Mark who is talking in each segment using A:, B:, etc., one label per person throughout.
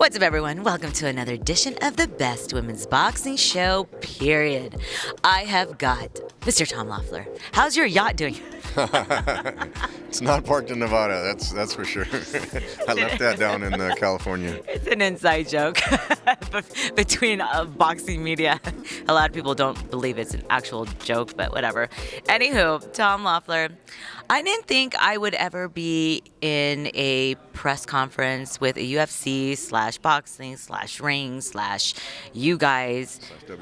A: What's up, everyone? Welcome to another edition of the best women's boxing show, period. I have got Mr. Tom Loeffler. How's your yacht doing?
B: It's not parked in Nevada, that's for sure. I left that down in California.
A: It's an inside joke between boxing media. A lot of people don't believe it's an actual joke, but whatever. Anywho, Tom Loeffler. I didn't think I would ever be in a press conference with a UFC / boxing / ring / you guys / and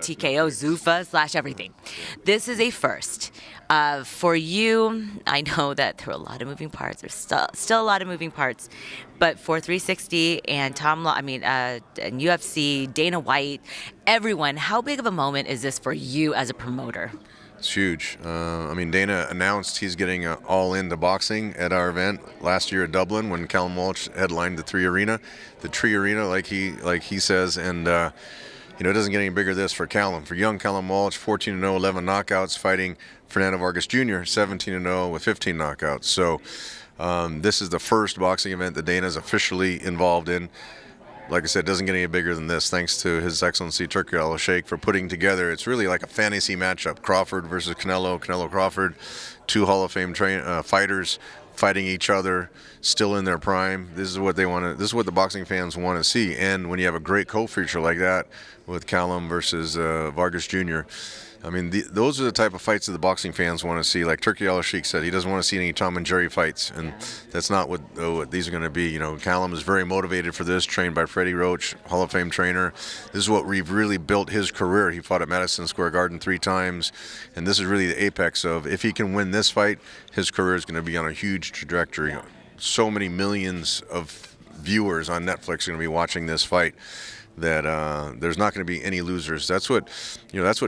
A: TKO Zuffa / everything. This is a first. For you, I know that there are a lot of moving parts. There's still a lot of moving parts, but for 360 and and UFC, Dana White, everyone, how big of a moment is this for you as a promoter?
B: It's huge. Dana announced he's getting all into boxing at our event last year at Dublin when Callum Walsh headlined the Tree Arena, like he says, and it doesn't get any bigger this for Callum. For young Callum Walsh, 14-0, 11 knockouts, fighting Fernando Vargas Jr, 17-0 with 15 knockouts. So this is the first boxing event that Dana's officially involved in. Like I said, it doesn't get any bigger than this, thanks to His Excellency Turki Alalsheikh for putting together. It's really like a fantasy matchup. Crawford versus Canelo Crawford, two Hall of Fame fighters fighting each other, still in their prime. This is what they want to. This is what the boxing fans want to see. And when you have a great co-feature like that with Callum versus Vargas Jr., those are the type of fights that the boxing fans want to see. Like Turki Alalsheikh said, he doesn't want to see any Tom and Jerry fights, and that's not what these are going to be. Callum is very motivated for this, trained by Freddie Roach, Hall of Fame trainer. This is what we've really built his career. He fought at Madison Square Garden 3 times, and this is really the apex of, if he can win this fight, his career is going to be on a huge trajectory. So many millions of viewers on Netflix are going to be watching this fight that there's not going to be any losers. That's what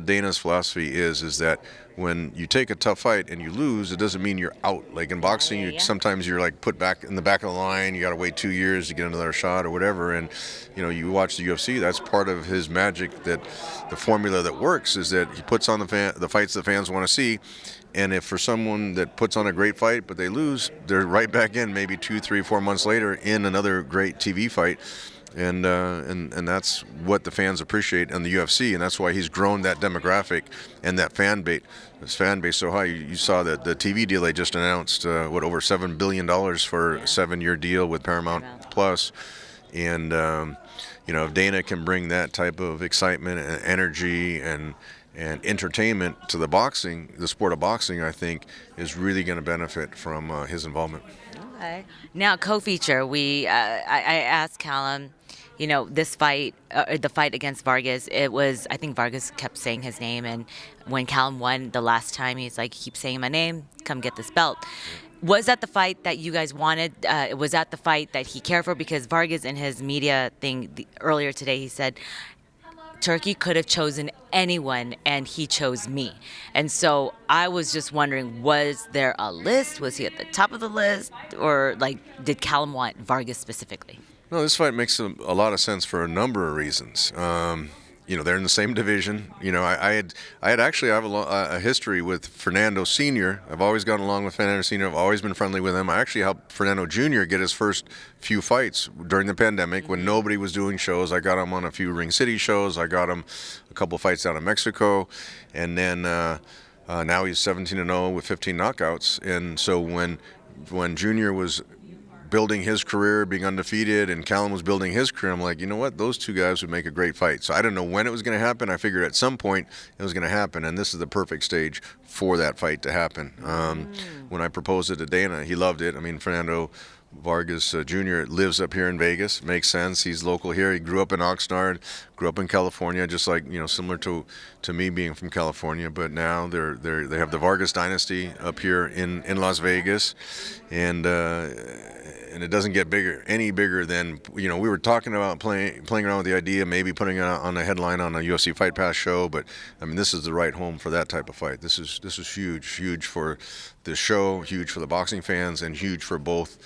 B: Dana's philosophy is that when you take a tough fight and you lose, it doesn't mean you're out. Like in boxing, sometimes you're like put back in the back of the line. You got to wait 2 years to get another shot or whatever. And you watch the UFC. That's part of his magic. That the formula that works is that he puts on the fights the fans want to see. And if for someone that puts on a great fight but they lose, they're right back in maybe 2, 3, 4 months later in another great TV fight. And that's what the fans appreciate in the UFC, and that's why he's grown that demographic and that fan base so high. You saw that the TV deal they just announced, over $7 billion for a 7-year deal with Paramount Plus, and if Dana can bring that type of excitement and energy and entertainment to the sport of boxing, I think is really going to benefit from his involvement.
A: Okay. Now, co-feature, I asked Callum, this fight, the fight against Vargas, I think Vargas kept saying his name, and when Callum won the last time, he's like, keep saying my name, come get this belt. Was that the fight that you guys wanted? Was that the fight that he cared for? Because Vargas, in his media thing earlier today, he said, Turki could have chosen anyone, and he chose me. And so I was just wondering, was there a list? Was he at the top of the list? Or, did Callum want Vargas specifically?
B: No, this fight makes a lot of sense for a number of reasons. They're in the same division. I have a history with Fernando Sr. I've always gotten along with Fernando Sr. I've always been friendly with him. I actually helped Fernando Jr. get his first few fights during the pandemic when nobody was doing shows. I got him on a few Ring City shows. I got him a couple fights down in Mexico, and then now he's 17-0 with 15 knockouts. And so when Jr. was building his career, being undefeated, and Callum was building his career, I'm like, you know what, those two guys would make a great fight. So I didn't know when it was going to happen. I figured at some point it was going to happen, and this is the perfect stage for that fight to happen. When I proposed it to Dana, he loved it. Fernando Vargas Jr. lives up here in Vegas. Makes sense. He's local here. He grew up in Oxnard, grew up in California, just like, similar to me being from California. But now they have the Vargas dynasty up here in Las Vegas, and it doesn't get any bigger than, we were talking about playing around with the idea, maybe putting it on a headline on a UFC Fight Pass show. But this is the right home for that type of fight. This is huge for the show, huge for the boxing fans, and huge for both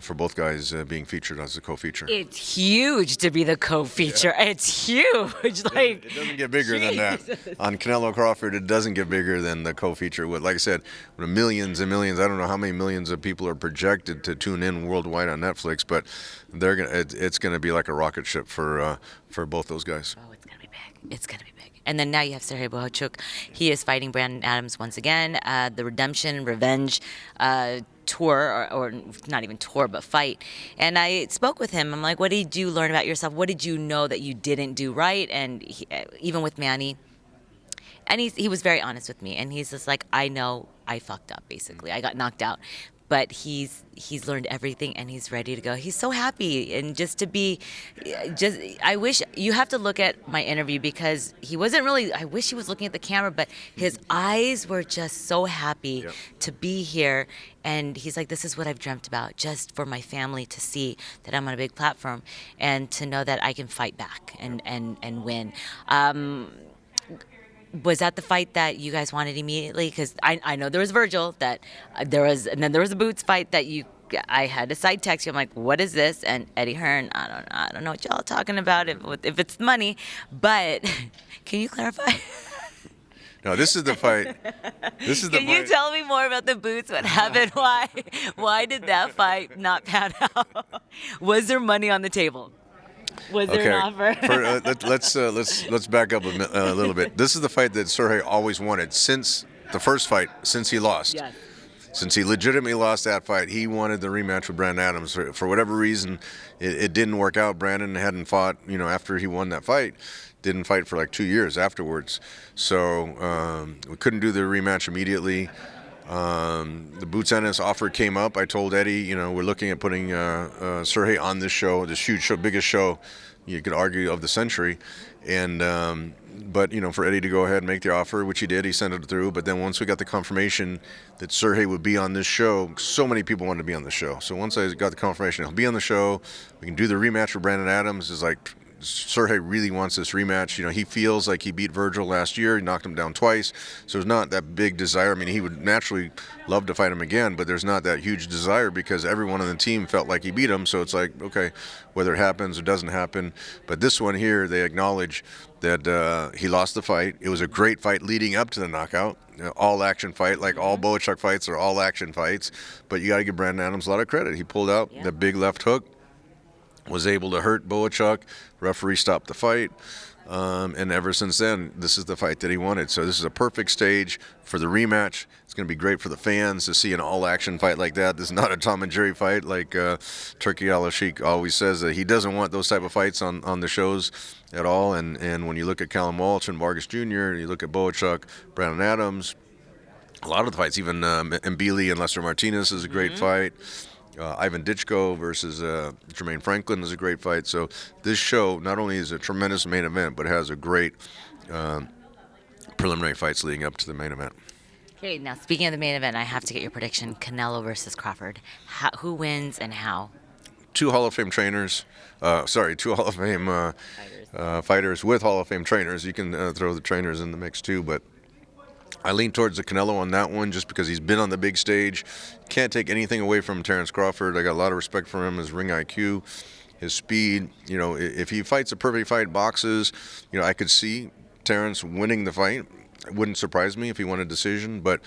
B: for both guys being featured as a co-feature.
A: It's huge to be the co-feature. Yeah. It's huge. Like
B: it doesn't get bigger than that. On Canelo Crawford, it doesn't get bigger than the co-feature. With, like I said, with millions and millions. I don't know how many millions of people are projected to tune in worldwide on Netflix, but it's gonna be like a rocket ship for both those guys.
A: Oh, it's gonna be big. It's gonna be big. And then now you have Serhii Bohachuk. He is fighting Brandon Adams once again. The Redemption Revenge tour, or not even tour, but fight. And I spoke with him. I'm like, what did you learn about yourself? What did you know that you didn't do right? And even with Manny, and he was very honest with me. And he's just like, I know I fucked up, basically. I got knocked out. But he's learned everything and he's ready to go. He's so happy, and I wish you have to look at my interview because he wasn't really. I wish he was looking at the camera, but his eyes were just so happy to be here. And he's like, "This is what I've dreamt about, just for my family to see that I'm on a big platform and to know that I can fight back and win." Was that the fight that you guys wanted immediately? Because I know there was Vergil, that there was, and then there was a Boots fight that I had to side text you. I'm like, what is this? And Eddie Hearn, I don't know what y'all talking about if it's money, but can you clarify?
B: No, this is the fight. This is the
A: Can you tell me more about the Boots? What happened? Why did that fight not pan out? Was there money on the table? Was there an offer?
B: Let's back up a little bit. This is the fight that Serhii always wanted since the first fight, since he lost.
A: Yes.
B: Since he legitimately lost that fight, he wanted the rematch with Brandon Adams. For whatever reason, it didn't work out. Brandon hadn't fought, after he won that fight. Didn't fight for like 2 years afterwards. So we couldn't do the rematch immediately. The Boots Ennis offer came up. I told Eddie, we're looking at putting Serhii on this show, this huge show, biggest show, you could argue, of the century. And but for Eddie to go ahead and make the offer, which he did, he sent it through. But then once we got the confirmation that Serhii would be on this show, so many people wanted to be on the show. So once I got the confirmation he'll be on the show, we can do the rematch for Brandon Adams. Is like, Serhii really wants this rematch. He feels like he beat Vergil last year. He knocked him down twice. So there's not that big desire. I mean, he would naturally love to fight him again, but there's not that huge desire because everyone on the team felt like he beat him. So it's like, okay, whether it happens or doesn't happen. But this one here, they acknowledge that he lost the fight. It was a great fight leading up to the knockout. All-action fight, like all Bohachuk fights are all-action fights. But you got to give Brandon Adams a lot of credit. He pulled out the big left hook, was able to hurt Bohachuk. Referee stopped the fight. And ever since then, this is the fight that he wanted. So this is a perfect stage for the rematch. It's going to be great for the fans to see an all-action fight like that. This is not a Tom and Jerry fight like Turki Alalsheikh always says that he doesn't want those type of fights on the shows at all. And when you look at Callum Walsh and Vargas Jr., you look at Bohachuk, Brandon Adams, a lot of the fights, even Mbili and Lester Martinez is a great fight. Ivan Ditchko versus Jermaine Franklin is a great fight. So this show not only is a tremendous main event, but has a great preliminary fights leading up to the main event.
A: Okay, now speaking of the main event, I have to get your prediction. Canelo versus Crawford. Who wins and how?
B: Two Hall of Fame trainers. Two Hall of Fame fighters with Hall of Fame trainers. You can throw the trainers in the mix too, but I lean towards the Canelo on that one just because he's been on the big stage. Can't take anything away from Terence Crawford. I got a lot of respect for him, his ring IQ, his speed. If he fights a perfect fight, boxes, I could see Terence winning the fight. It wouldn't surprise me if he won a decision, but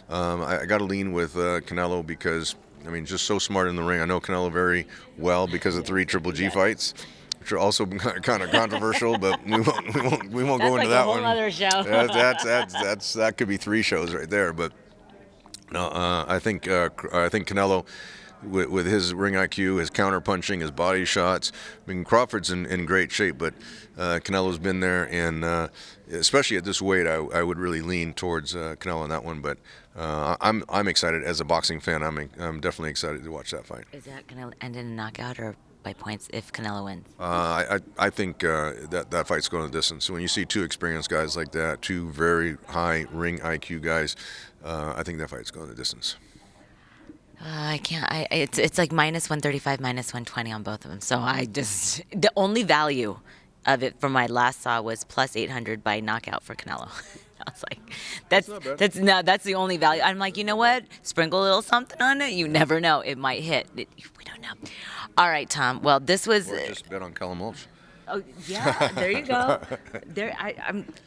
B: I got to lean with Canelo because, just so smart in the ring. I know Canelo very well because of 3 Triple G fights, which are also kind of controversial, but we won't go into that one.
A: That's like a whole other show.
B: That could be 3 shows right there. But no, I think Canelo, with his ring IQ, his counter punching, his body shots. Crawford's in great shape, but Canelo's been there, and especially at this weight, I would really lean towards Canelo on that one. But I'm excited as a boxing fan. I'm definitely excited to watch that fight.
A: Is that going to end in a knockout or by points if Canelo wins?
B: I think that fight's going the distance. When you see 2 experienced guys like that, 2 very high ring IQ guys, I think that fight's going the distance.
A: I can't. It's like minus 135, minus 120 on both of them. So the only value of it from my last saw was plus 800 by knockout for Canelo. I was like,
B: not bad.
A: that's the only value. I'm like, you know what? Sprinkle a little something on it. You never know. It might hit. We don't know. All right, Tom. Well, this was.
B: Or just bet on Callum Walsh.
A: Oh yeah, there you go.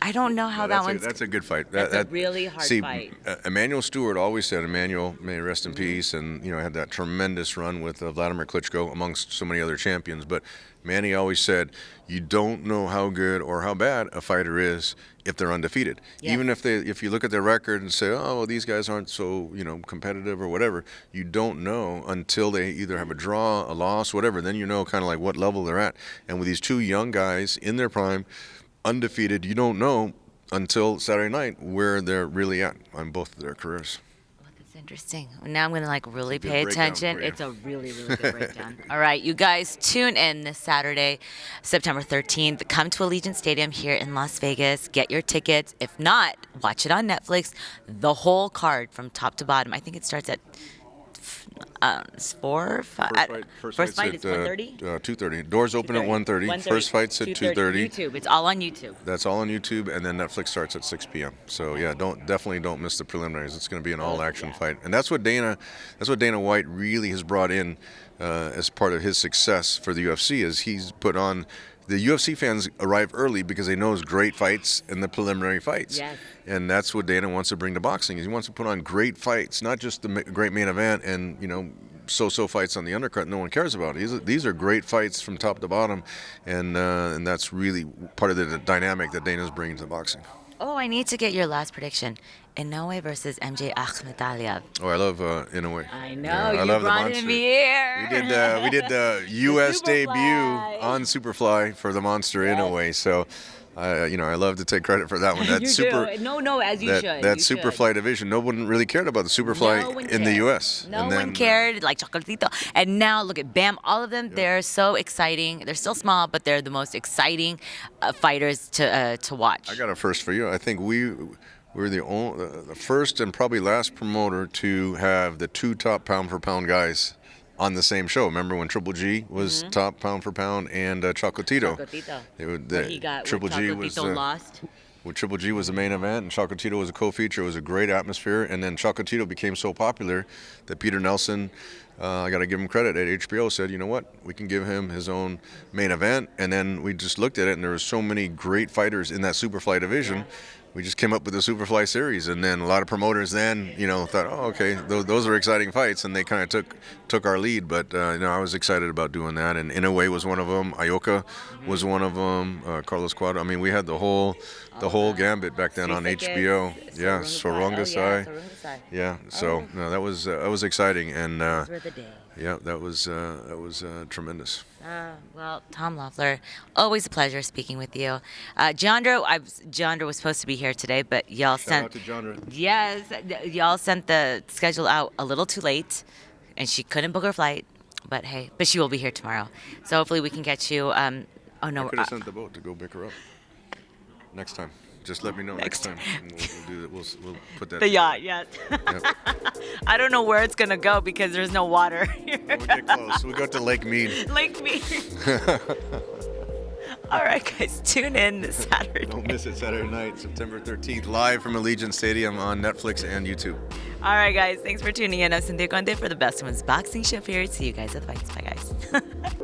A: I don't know how that one's.
B: That's a good fight.
A: That's a really hard fight.
B: Emmanuel Stewart always said, Emmanuel, may he rest in peace, and had that tremendous run with Vladimir Klitschko amongst so many other champions. But Manny always said, you don't know how good or how bad a fighter is if they're undefeated.
A: Yeah.
B: Even if you look at their record and say, oh, well, these guys aren't so competitive or whatever, you don't know until they either have a draw, a loss, whatever. Then you know kind of like what level they're at. And with these two young guys in their prime, undefeated, you don't know until Saturday night where they're really at on both of their careers.
A: That's interesting. Now I'm going to really
B: It's a
A: pay
B: good breakdown
A: attention.
B: for you.
A: It's a really, really good breakdown. All right, you guys tune in this Saturday, September 13th. Come to Allegiant Stadium here in Las Vegas. Get your tickets. If not, watch it on Netflix. The whole card from top to bottom. I think it starts at 4, 5. First fight is 1:30?
B: 2:30. Doors open at 1:30. First fight's at 2:30.
A: YouTube. It's all on YouTube.
B: That's all on YouTube, and then Netflix starts at 6 p.m. So yeah, definitely don't miss the preliminaries. It's going to be an all-action fight, and that's what Dana White really has brought in as part of his success for the UFC. Is he's put on. The UFC fans arrive early because they know it's great fights and the preliminary fights.
A: Yes.
B: And that's what Dana wants to bring to boxing. Is he wants to put on great fights, not just the great main event and so-so fights on the undercard no one cares about. These are great fights from top to bottom, and that's really part of the dynamic that Dana's bringing to boxing.
A: Oh, I need to get your last prediction. Inoue versus MJ Akhmadaliev.
B: Oh, I love Inoue.
A: I know,
B: I
A: you
B: love the
A: brought it
B: monster.
A: in the air.
B: We did the U.S.
A: Superfly.
B: debut on Superfly for the monster Inoue. So, I love to take credit for that one. That
A: You
B: super,
A: do. No, as you
B: that,
A: should.
B: That
A: You should.
B: Superfly division, no one really cared about the Superfly in the U.S.
A: No
B: And then,
A: one cared, like Chocolatito. And now, look at Bam, all of them, they're so exciting. They're still small, but they're the most exciting fighters to watch.
B: I got a first for you. I think we're the first and probably last promoter to have the two top pound-for-pound guys on the same show. Remember when Triple G was top pound for pound and Chocolatito? Triple G was
A: lost.
B: When Triple G was the main event and Chocolatito was a co-feature, it was a great atmosphere. And then Chocolatito became so popular that Peter Nelson, I got to give him credit, at HBO said, you know what, we can give him his own main event. And then we just looked at it, and there were so many great fighters in that Superfly division. Yeah. We just came up with the Superfly series, and then a lot of promoters then, thought, oh, okay, those are exciting fights, and they kind of took our lead. But I was excited about doing that, and Inoue was one of them. Ioka was one of them. Carlos Cuadro. I mean, we had the whole gambit back then on HBO. Yeah, Sorongasai. Yeah, so no, that was exciting, and
A: those were the days.
B: Yeah, that was tremendous.
A: Well, Tom Loeffler, always a pleasure speaking with you. Jandra was supposed to be here today, but y'all
B: Shout out to Jandra.
A: Yes, y'all sent the schedule out a little too late, and she couldn't book her flight. But hey, she will be here tomorrow. So hopefully we can get you.
B: I could have sent the boat to go pick her up next time. Just let me know next time. And we'll do that. We'll put that.
A: The yacht, yes.
B: Yep.
A: I don't know where it's gonna go because there's no water here.
B: We'll get close. We go to Lake Mead.
A: Lake Mead. All right, guys, tune in this Saturday.
B: Don't miss it, Saturday night, September 13th, live from Allegiant Stadium on Netflix and YouTube.
A: All right, guys, thanks for tuning in. I'm Cynthia Conte for the Best Women's Boxing Show. Here, see you guys at the fights. Bye, guys.